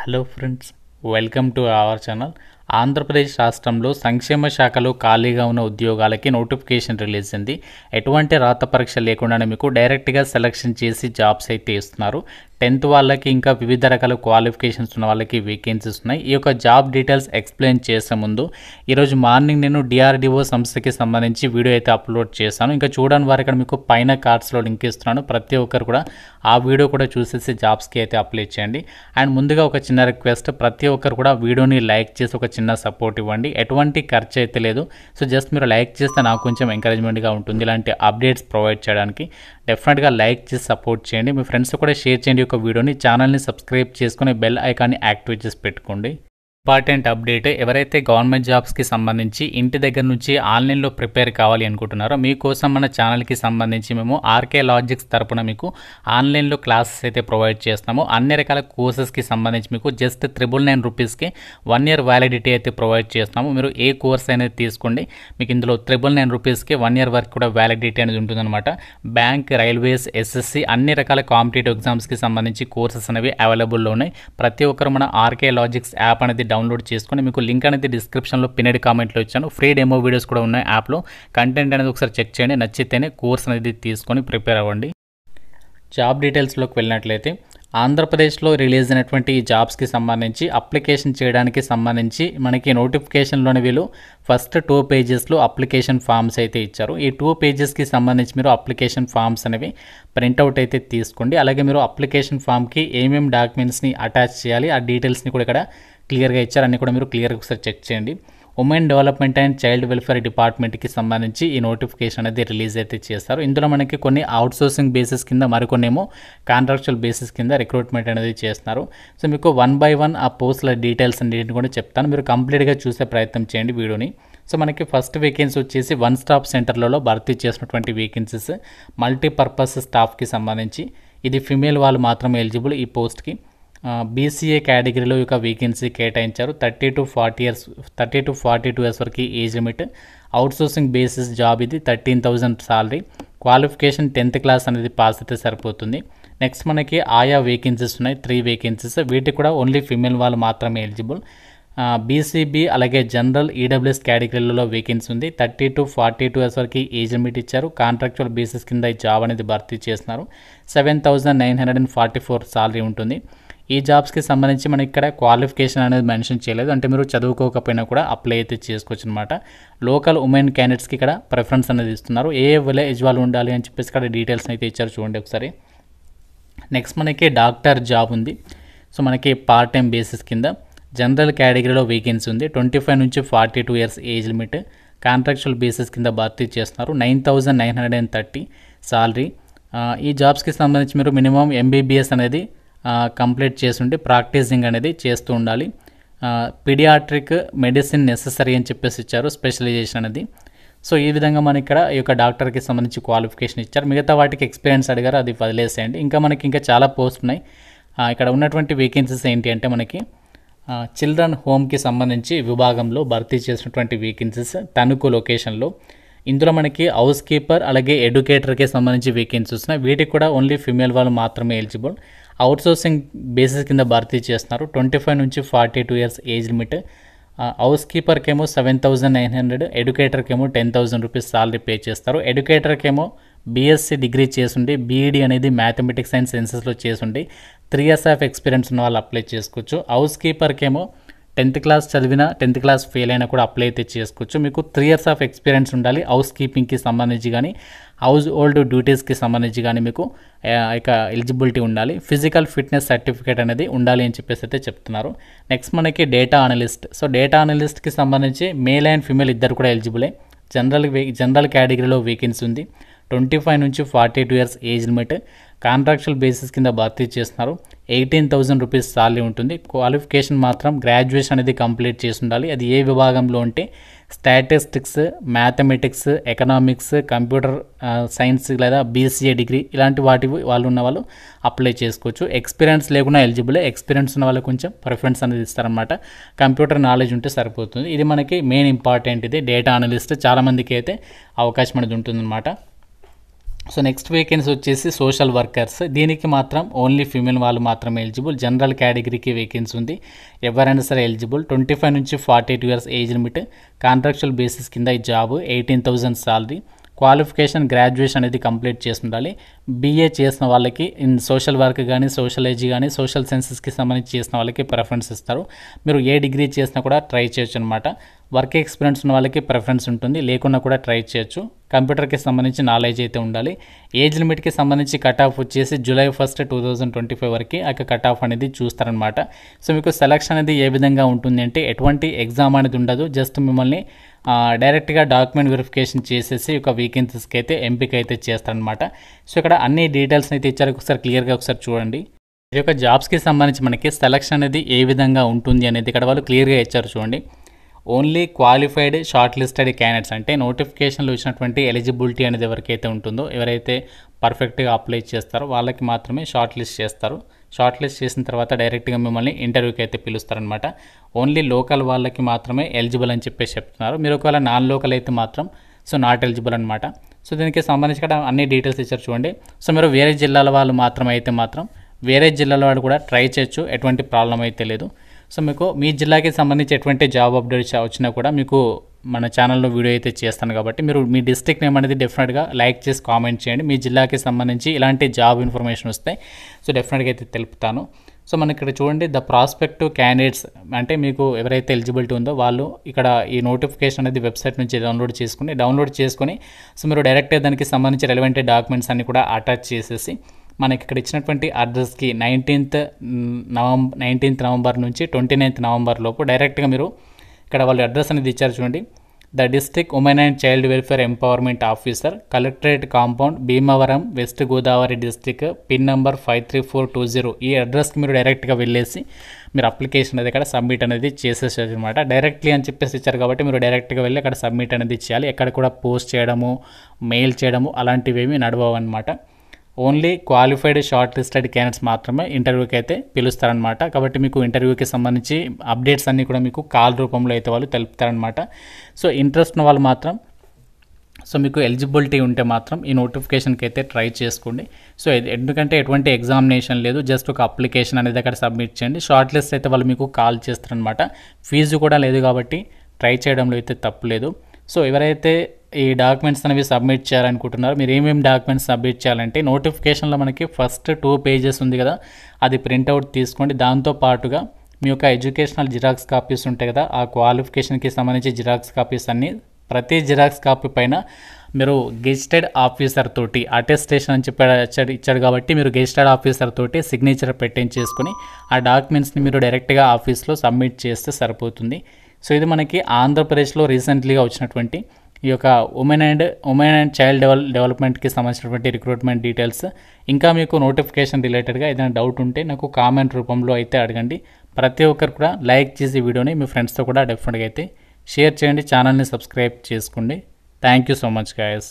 Hello friends, welcome to our channel. Andhra Pradesh రాష్ట్రంలో సంక్షేమ శాఖలో ఖాళీగా ఉన్న ఉద్యోగాలకి నోటిఫికేషన్ రిలీజ్ అయింది. ఎటువంటి రాత పరీక్ష లేకుండానే మీకు డైరెక్ట్గా సెలెక్షన్ చేసి జాబ్స్ అయితే ఇస్తున్నారు. 10th వాళ్ళకి ఇంకా వివిధ రకాల క్వాలిఫికేషన్స్ ఉన్న వాళ్ళకి వేకెన్సీస్ ఉన్నాయి. ఈ యొక్క జాబ్ డీటెయిల్స్ ఎక్స్ప్లెయిన్ చేసే ముందు ఈరోజు మార్నింగ్ నేను DRDO సంస్థకి సంబంధించి వీడియో అయితే అప్లోడ్ చేశాను. ఇంకా చూడని వారు ఇక్కడ మీకు పైన కార్డ్స్లో లింక్ ఇస్తున్నాను. ప్రతి ఒక్కరు కూడా ఆ వీడియో కూడా చూసేసి జాబ్స్కి అయితే అప్లై చేయండి. అండ్ ముందుగా ఒక చిన్న రిక్వెస్ట్, ప్రతి ఒక్కరు కూడా వీడియోని లైక్ చేసి ఒక చిన్న సపోర్ట్ ఇవ్వండి. ఎటువంటి ఖర్చు అయితే లేదు. సో జస్ట్ మీరు లైక్ చేస్తే నాకు కొంచెం ఎంకరేజ్మెంట్గా ఉంటుంది ఇలాంటి అప్డేట్స్ ప్రొవైడ్ చేయడానికి. డెఫినెట్గా లైక్ చేసి సపోర్ట్ చేయండి. మీ ఫ్రెండ్స్ కూడా షేర్ చేయండి ఒక వీడియోని. ఛానల్ని సబ్స్క్రైబ్ చేసుకుని బెల్ ఐకాన్ని యాక్టివేట్ చేసి పెట్టుకోండి. ఇంపార్టెంట్ అప్డేట్, ఎవరైతే గవర్నమెంట్ జాబ్స్కి సంబంధించి ఇంటి దగ్గర నుంచి ఆన్లైన్లో ప్రిపేర్ కావాలి అనుకుంటున్నారో మీకోసం మన ఛానల్కి సంబంధించి మేము ఆర్కే లాజిక్స్ తరపున మీకు ఆన్లైన్లో క్లాసెస్ అయితే ప్రొవైడ్ చేస్తున్నాము. అన్ని రకాల కోర్సెస్కి సంబంధించి మీకు జస్ట్ 999 రూపీస్కి 1 year వ్యాలిడిటీ అయితే ప్రొవైడ్ చేస్తున్నాము. మీరు ఏ కోర్స్ అనేది తీసుకోండి, మీకు ఇందులో 999 రూపీస్కి 1 year వరకు కూడా వ్యాలిడిటీ అనేది ఉంటుందన్నమాట. బ్యాంక్, రైల్వేస్, SSC అన్ని రకాల కాంపిటేటివ్ ఎగ్జామ్స్కి సంబంధించి కోర్సెస్ అనేవి అవైలబుల్లో ఉన్నాయి. ప్రతి ఒక్కరు మన ఆర్కే లాజిక్స్ యాప్ అనేది డౌన్లోడ్ చేసుకొని, మీకు లింక్ అనేది డిస్క్రిప్షన్లో పిన్నెడ్ కామెంట్లో ఇచ్చాను. ఫ్రీ డెమో వీడియోస్ కూడా ఉన్నాయి యాప్లో. కంటెంట్ అనేది ఒకసారి చెక్ చేయండి, నచ్చితేనే కోర్స్ అనేది తీసుకొని ప్రిపేర్ అవ్వండి. జాబ్ డీటెయిల్స్లోకి వెళ్ళినట్లయితే ఆంధ్రప్రదేశ్లో రిలీజ్ అయినటువంటి ఈ జాబ్స్కి సంబంధించి అప్లికేషన్ చేయడానికి సంబంధించి మనకి నోటిఫికేషన్లోని వీళ్ళు ఫస్ట్ 2 pagesలో అప్లికేషన్ ఫామ్స్ అయితే ఇచ్చారు. ఈ 2 pagesకి సంబంధించి మీరు అప్లికేషన్ ఫామ్స్ అనేవి ప్రింట్అవుట్ అయితే తీసుకోండి. అలాగే మీరు అప్లికేషన్ ఫామ్కి ఏమేమి డాక్యుమెంట్స్ని అటాచ్ చేయాలి ఆ డీటెయిల్స్ని కూడా ఇక్కడ క్లియర్గా ఇచ్చారు. అన్నీ కూడా మీరు క్లియర్గా ఒకసారి చెక్ చేయండి. Women development and child welfare డిపార్ట్మెంట్కి సంబంధించి ఈ నోటిఫికేషన్ అనేది రిలీజ్ అయితే చేస్తారు. ఇందులో మనకి కొన్ని అవుట్సోర్సింగ్ బేసిస్ కింద, మరికొన్ని ఏమో కాంట్రాక్చువల్ బేసిస్ కింద రిక్రూట్మెంట్ అనేది చేస్తున్నారు. సో మీకు 1 by 1 ఆ పోస్టుల డీటెయిల్స్ అన్నింటిని కూడా చెప్తాను, మీరు కంప్లీట్గా చూసే ప్రయత్నం చేయండి వీడియోని. సో మనకి ఫస్ట్ వేకెన్సీ వచ్చేసి 1 stop సెంటర్లలో భర్తీ చేసినటువంటి వేకెన్సీస్ మల్టీపర్పస్ స్టాఫ్కి సంబంధించి. ఇది ఫిమేల్ వాళ్ళు మాత్రమే ఎలిజిబుల్ ఈ పోస్ట్కి. BCA కేటగిరీలో యొక్క వేకెన్సీ కేటాయించారు. 30 to 42 years వరకు age limit. Outsourcing basis job ఇది. 13,000 సాలరీ. క్వాలిఫికేషన్ 10th class అనేది పాస్ అయితే సరిపోతుంది. నెక్స్ట్ మనకి ఆయా వేకెన్సీస్ ఉన్నాయి, 3 vacancies. వీటికి కూడా ఓన్లీ ఫిమేల్ వాళ్ళు మాత్రమే ఎలిజిబుల్. BCB అలాగే జనరల్ EWS కేటగిరీలలో వేకెన్సీ ఉంది. 30 to 42 years వరకు ఏజ్ లిమిట్ ఇచ్చారు. కాంట్రాక్చువల్ బేసిస్ కింద ఈ జాబ్ అనేది భర్తీ చేస్తున్నారు. 7,944 సాలరీ ఉంటుంది. ఈ జాబ్స్కి సంబంధించి మనకి ఇక్కడ క్వాలిఫికేషన్ అనేది మెన్షన్ చేయలేదు, అంటే మీరు చదువుకోకపోయినా కూడా అప్లై అయితే చేసుకోవచ్చు అనమాట. లోకల్ ఉమెన్ క్యాండిడేట్స్కి ఇక్కడ ప్రిఫరెన్స్ అనేది ఇస్తున్నారు. ఏ విలేజ్ వాళ్ళు ఉండాలి అని చెప్పేసి ఇక్కడ డీటెయిల్స్ అయితే ఇచ్చారు, చూడండి ఒకసారి. నెక్స్ట్ మనకి డాక్టర్ జాబ్ ఉంది. సో మనకి పార్ట్ టైం బేసిస్ కింద జనరల్ కేటగిరీలో వేకెన్సీ ఉంది. 25 నుంచి 42 years age limit. Contractual basis కింద భర్తీ చేస్తున్నారు. 9,930 సాలరీ. ఈ జాబ్స్కి సంబంధించి మీరు మినిమం MBBS అనేది కంప్లీట్ చేస్తుంటే ప్రాక్టీసింగ్ అనేది చేస్తూ ఉండాలి. పీడియాట్రిక్ మెడిసిన్ నెససరీ అని చెప్పేసి ఇచ్చారు, స్పెషలైజేషన్ అనేది. సో ఈ విధంగా మన ఇక్కడ ఈ యొక్క డాక్టర్కి సంబంధించి క్వాలిఫికేషన్ ఇచ్చారు. మిగతా వాటికి ఎక్స్పీరియన్స్ అడిగారు, అది వదిలేసేయండి. ఇంకా మనకి ఇంకా చాలా పోస్ట్ ఉన్నాయి. ఇక్కడ ఉన్నటువంటి వేకెన్సీస్ ఏంటి అంటే మనకి చిల్డ్రన్ హోమ్కి సంబంధించి విభాగంలో భర్తీ చేసినటువంటి వేకెన్సీస్ తణుకు లొకేషన్లో. ఇందులో మనకి హౌస్ కీపర్ అలాగే ఎడ్యుకేటర్కి సంబంధించి వేకెన్సీస్ ఉన్నాయి. వీటికి కూడా ఓన్లీ ఫిమేల్ వాళ్ళు మాత్రమే ఎలిజిబుల్. అవుట్సోర్సింగ్ బేసిస్ కింద భర్తీ చేస్తున్నారు. 25 నుంచి 42 years ఏజ్ లిమిట్. హౌస్ కీపర్కి ఏమో 7,900, ఎడ్యుకేటర్కి ఏమో 10,000 రూపీస్ సాలరీ పే చేస్తారు. ఎడ్యుకేటర్కి ఏమో BSc డిగ్రీ చేసుండి, BEd అనేది మ్యాథమెటిక్స్ అండ్ సైన్సెస్లో చేసుండి 3 years ఆఫ్ ఎక్స్పీరియన్స్ ఉన్న వాళ్ళు అప్లై చేసుకోవచ్చు. హౌస్ కీపర్కి ఏమో 10th class చదివినా 10th class ఫెయిల్ అయినా కూడా అప్లై అయితే చేసుకోవచ్చు. మీకు 3 years ఆఫ్ ఎక్స్పీరియన్స్ ఉండాలి హౌస్ కీపింగ్కి సంబంధించి కానీ, హౌస్ హోల్డ్ డ్యూటీస్కి సంబంధించి కానీ మీకు ఇక ఎలిజిబిలిటీ ఉండాలి. ఫిజికల్ ఫిట్నెస్ సర్టిఫికేట్ అనేది ఉండాలి అని చెప్పేసి అయితే చెప్తున్నారు. నెక్స్ట్ మనకి డేటా అనలిస్ట్. సో డేటా అనలిస్ట్కి సంబంధించి మేల్ అండ్ ఫిమేల్ ఇద్దరు కూడా ఎలిజిబులే. జనరల్ కేటగిరీలో వేకెన్సీ ఉంది. 25 నుంచి 42 years age limit. Contractual basis కింద భర్తీ చేస్తున్నారు. 18,000 రూపీస్ సాలరీ ఉంటుంది. క్వాలిఫికేషన్ మాత్రం గ్రాడ్యుయేషన్ అనేది కంప్లీట్ చేసి ఉండాలి. అది ఏ విభాగంలో ఉంటే statistics, mathematics, economics, computer science లేదా BCA డిగ్రీ ఇలాంటి వాటి వాళ్ళు ఉన్న వాళ్ళు అప్లై చేసుకోవచ్చు. ఎక్స్పీరియన్స్ లేకుండా ఎలిజిబుల్. ఎక్స్పీరియన్స్ ఉన్న వాళ్ళకి కొంచెం ప్రిఫరెన్స్ అనేది ఇస్తారనమాట. కంప్యూటర్ నాలెడ్జ్ ఉంటే సరిపోతుంది. ఇది మనకి మెయిన్ ఇంపార్టెంట్. ఇది డేటా అనలిస్ట్ చాలామందికి అయితే అవకాశం అనేది ఉంటుందన్నమాట. సో నెక్స్ట్ వేకెన్సీ వచ్చేసి సోషల్ వర్కర్స్. దీనికి మాత్రం ఓన్లీ ఫీమేల్ వాళ్ళు మాత్రమే ఎలిజిబుల్. జనరల్ కేటగిరీకి వేకెన్సీ ఉంది, ఎవరైనా సరే ఎలిజిబుల్. 25 నుంచి 48 years age limit, contractual basis కింద ఈ జాబ్, 18,000 సాలరీ. క్వాలిఫికేషన్ గ్రాడ్యుయేషన్ అనేది కంప్లీట్ చేసి ఉండాలి. బీఏ చేసిన వాళ్ళకి ఇన్ సోషల్ వర్క్ కానీ, సోషాలజీ కానీ, సోషల్ సైన్సెస్కి సంబంధించి చేసిన వాళ్ళకి ప్రిఫరెన్స్ ఇస్తారు. మీరు ఏ డిగ్రీ చేసినా కూడా ట్రై చేయొచ్చు అనమాట. వర్క్ ఎక్స్పీరియన్స్ ఉన్న వాళ్ళకి ప్రిఫరెన్స్ ఉంటుంది, లేకున్నా కూడా ట్రై చేయొచ్చు. కంప్యూటర్కి సంబంధించి నాలెడ్జ్ అయితే ఉండాలి. ఏజ్ లిమిట్కి సంబంధించి కట్ ఆఫ్ వచ్చేసి జూలై 1, 2025 వరకు ఆ కట్ ఆఫ్ అనేది చూస్తారనమాట. సో మీకు సెలక్షన్ అనేది ఏ విధంగా ఉంటుంది అంటే ఎటువంటి ఎగ్జామ్ అనేది ఉండదు, జస్ట్ మిమ్మల్ని డైరెక్ట్గా డాక్యుమెంట్ వెరిఫికేషన్ చేసేసి ఒక వేకెన్సీస్కి అయితే ఎంపిక అయితే చేస్తారనమాట. సో ఇక్కడ అన్ని డీటెయిల్స్ అయితే ఇచ్చారు, ఒకసారి క్లియర్గా ఒకసారి చూడండి. ఈ యొక్క జాబ్స్కి సంబంధించి మనకి సెలక్షన్ అనేది ఏ విధంగా ఉంటుంది అనేది ఇక్కడ వాళ్ళు క్లియర్గా ఇచ్చారు చూడండి. Only qualified short listed candidates, అంటే నోటిఫికేషన్లో ఇచ్చినటువంటి ఎలిజిబిలిటీ అనేది ఎవరికైతే ఉంటుందో, ఎవరైతే పర్ఫెక్ట్గా అప్లై చేస్తారో వాళ్ళకి మాత్రమే షార్ట్ లిస్ట్ చేస్తారు. షార్ట్ లిస్ట్ చేసిన తర్వాత డైరెక్ట్గా మిమ్మల్ని ఇంటర్వ్యూకి అయితే పిలుస్తారనమాట. ఓన్లీ లోకల్ వాళ్ళకి మాత్రమే ఎలిజిబుల్ అని చెప్పేసి చెప్తున్నారు. మీరు ఒకవేళ నాన్ లోకల్ అయితే మాత్రం సో నాట్ ఎలిజిబుల్ అనమాట. సో దీనికి సంబంధించి కూడా అన్ని డీటెయిల్స్ ఇచ్చారు చూడండి. సో మీరు వేరే జిల్లాల వాళ్ళు మాత్రం అయితే మాత్రం వేరే జిల్లాల వాళ్ళు కూడా ట్రై చేయొచ్చు, ఎటువంటి ప్రాబ్లం అయితే లేదు. సో మీకు మీ జిల్లాకి సంబంధించి ఎటువంటి జాబ్ అప్డేట్స్ వచ్చినా కూడా మీకు మన ఛానల్లో వీడియో అయితే చేస్తాను కాబట్టి మీరు మీ డిస్ట్రిక్ట్ నేమ్ అనేది డెఫినెట్గా లైక్ చేసి కామెంట్ చేయండి. మీ జిల్లాకి సంబంధించి ఇలాంటి జాబ్ ఇన్ఫర్మేషన్ వస్తే సో డెఫినెట్గా అయితే తెలుపుతాను. సో మనకి ఇక్కడ చూడండి, ద ప్రాస్పెక్టివ్ క్యాండిడేట్స్ అంటే మీకు ఎవరైతే ఎలిజిబిలిటీ ఉందో వాళ్ళు ఇక్కడ ఈ నోటిఫికేషన్ అనేది వెబ్సైట్ నుంచి డౌన్లోడ్ చేసుకొని సో మీరు డైరెక్ట్గా దానికి సంబంధించి రెలవెంట్ డాక్యుమెంట్స్ అన్ని కూడా అటాచ్ చేసేసి మనకి ఇక్కడ ఇచ్చినటువంటి అడ్రస్కి 19th నవంబర్ నుంచి 29th నవంబర్ లోపు డైరెక్ట్గా మీరు ఇక్కడ వాళ్ళు అడ్రస్ అనేది ఇచ్చారు చూడండి. The district women and child welfare empowerment officer, collectorate compound, Bhimavaram, west Godavari district, pin number 53420. ఈ అడ్రస్కి మీరు డైరెక్ట్గా వెళ్ళేసి మీరు అప్లికేషన్ అనేది ఇక్కడ సబ్మిట్ అనేది చేసేసారు అనమాట. డైరెక్ట్లీ అని చెప్పేసి ఇచ్చారు కాబట్టి మీరు డైరెక్ట్గా వెళ్ళి అక్కడ సబ్మిట్ అనేది చేయాలి. ఎక్కడ కూడా పోస్ట్ చేయడము, మెయిల్ చేయడము అలాంటివి ఏమీ నడవవు అనమాట. Only qualified short listed candidates మాత్రమే ఇంటర్వ్యూకి అయితే పిలుస్తారనమాట. కాబట్టి మీకు ఇంటర్వ్యూకి సంబంధించి అప్డేట్స్ అన్నీ కూడా మీకు కాల్ రూపంలో అయితే వాళ్ళు తెలుపుతారనమాట. సో ఇంట్రెస్ట్ ఉన్న వాళ్ళు మాత్రం సో మీకు ఎలిజిబిలిటీ ఉంటే మాత్రం ఈ నోటిఫికేషన్కి అయితే ట్రై చేసుకోండి. సో ఎందుకంటే ఎటువంటి ఎగ్జామినేషన్ లేదు, జస్ట్ ఒక అప్లికేషన్ అనేది అక్కడ సబ్మిట్ చేయండి. షార్ట్ లిస్ట్ అయితే వాళ్ళు మీకు కాల్ చేస్తారనమాట. ఫీజు కూడా లేదు కాబట్టి ట్రై చేయడంలో అయితే తప్పులేదు. సో ఎవరైతే ఈ డాక్యుమెంట్స్ అనేవి సబ్మిట్ చేయాలనుకుంటున్నారు, మీరు ఏమేమి డాక్యుమెంట్స్ సబ్మిట్ చేయాలంటే నోటిఫికేషన్లో మనకి ఫస్ట్ 2 పేజెస్ ఉంది కదా, అది ప్రింట్అవుట్ తీసుకోండి. దాంతో పాటుగా మీ యొక్క ఎడ్యుకేషనల్ జిరాక్స్ కాపీస్ ఉంటాయి కదా, ఆ క్వాలిఫికేషన్కి సంబంధించి జిరాక్స్ కాపీస్ అన్నీ, ప్రతి జిరాక్స్ కాపీ పైన మీరు గెజిటెడ్ ఆఫీసర్ తోటి అటెస్టేషన్ అని ఇచ్చాడు కాబట్టి మీరు గెజిటెడ్ ఆఫీసర్ తోటి సిగ్నేచర్ పెట్టించేసుకొని ఆ డాక్యుమెంట్స్ని మీరు డైరెక్ట్గా ఆఫీస్లో సబ్మిట్ చేస్తే సరిపోతుంది. సో ఇది మనకి ఆంధ్రప్రదేశ్లో రీసెంట్లీగా వచ్చినటువంటి ఈ యొక్క ఉమెన్ అండ్ చైల్డ్ డెవలప్మెంట్కి సంబంధించినటువంటి రిక్రూట్మెంట్ డీటెయిల్స్. ఇంకా మీకు నోటిఫికేషన్ రిలేటెడ్గా ఏదైనా డౌట్ ఉంటే నాకు కామెంట్ రూపంలో అయితే అడగండి. ప్రతి ఒక్కరు కూడా లైక్ చేసి వీడియోని మీ ఫ్రెండ్స్తో కూడా డెఫినెట్గా అయితే షేర్ చేయండి. ఛానల్ని సబ్స్క్రైబ్ చేసుకోండి. Thank you so much guys.